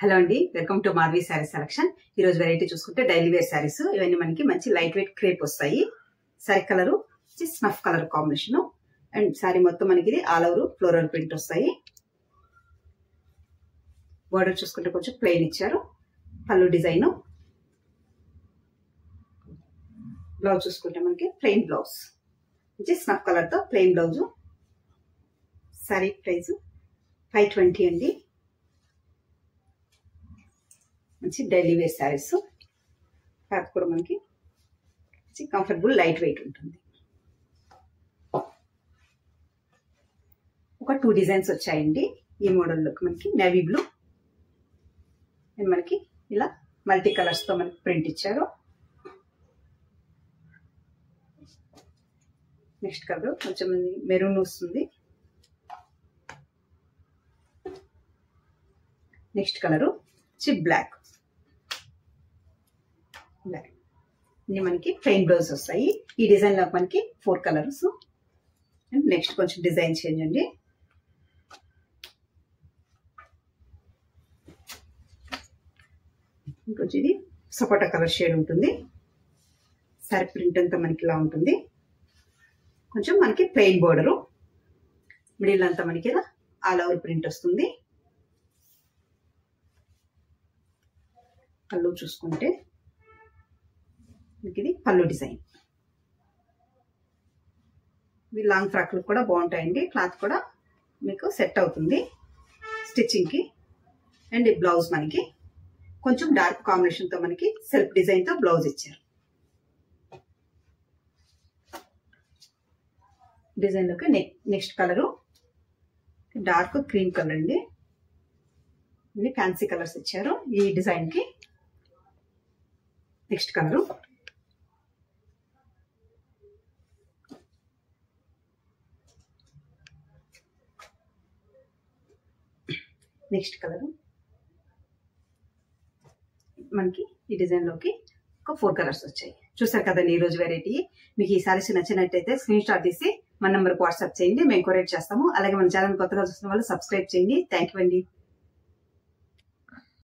Hello అండి, welcome to Madhavi sari selection. ఈ రోజు వెరైటీ చూసుకుంటే డైలీ వేర్ శారీస్. ఇవన్నీ మనకి మంచి లైట్ వెయిట్ క్రేప్ వస్తాయి. Sari colour snuff colour combination and sari మొత్తం మనకి ఇది ఆల్ ఓవర్ ఫ్లోరల్ ప్రింట్ వస్తాయి. బార్డర్ చూసుకుంటే కొంచెం ప్లెయిన్ ఇచ్చారు. పళ్ళు డిజైన్. బ్లౌజ్ చూసుకుంటే మనకి ప్లెయిన్ బ్లౌజ్ మంచి స్నఫ్ కలర్ తో ప్లెయిన్ బ్లౌజ్. శారీ ప్రైస్ 520 అండి. మంచి డైలీ వేర్ శారీస్. క్లాత్ కూడా మనకి మంచి కంఫర్టబుల్ లైట్ వెయిట్ ఉంటుంది. ఒక 2 డిజైన్స్ వచ్చాయండి ఈ మోడల్లోకి. మనకి నేవీ బ్లూ అండ్ మనకి ఇలా మల్టీ కలర్స్ తో మనకి ప్రింట్ ఇచ్చారు. నెక్స్ట్ కలర్ కొంచెం మెరూన్ వస్తుంది. Next colour chip black. ఇన్ని మనకి ప్లెయిన్ బ్లౌజ్ వస్తాయి. ఈ డిజైన్ లో మనకి 4 కలర్స్. అండ్ నెక్స్ట్ కొంచెం డిజైన్ చేంజ్ అండి. ఇంకొంచెం ఇది సపోటా కలర్ షేడ్ ఉంటుంది. సారీ ప్రింట్ అంతా మనకి ఇలా ఉంటుంది. కొంచెం మనకి ప్లెయిన్ బోర్డరు, మిడిల్ అంతా మనకి ఇలా ఆల్ ఓవర్ ప్రింట్ వస్తుంది. పళ్ళు చూసుకుంటే మీకు ఇది పళ్ళు డిజైన్. ఇవి లాంగ్ ఫ్రాక్లు కూడా బాగుంటాయండి. క్లాత్ కూడా మీకు సెట్ అవుతుంది స్టిచ్చింగ్ కి. అండ్ ఈ బ్లౌజ్ మనకి కొంచెం డార్క్ కాంబినేషన్ తో మనకి సెల్ఫ్ డిజైన్ తో బ్లౌజ్ ఇచ్చారు. డిజైన్ లోకి next colour dark cream colour అండి. ఇన్ని ఫ్యాన్సీ కలర్స్ ఇచ్చారు ఈ డిజైన్ కి. నెక్స్ట్ కలరు మనకి ఈ డిజైన్ లోకి ఒక 4 కలర్స్ వచ్చాయి. చూసారు కదండి ఈ రోజు వెరైటీ. మీకు ఈ సారీస్ నచ్చినట్టయితే స్క్రీన్ షాట్ తీసి మన నెంబర్కి వాట్సాప్ చేయండి. మేము కొరియర్ చేస్తాము. అలాగే మన ఛానల్ కొత్తగా చూస్తున్న వాళ్ళు సబ్స్క్రైబ్ చేయండి. థ్యాంక్ యూ అండి.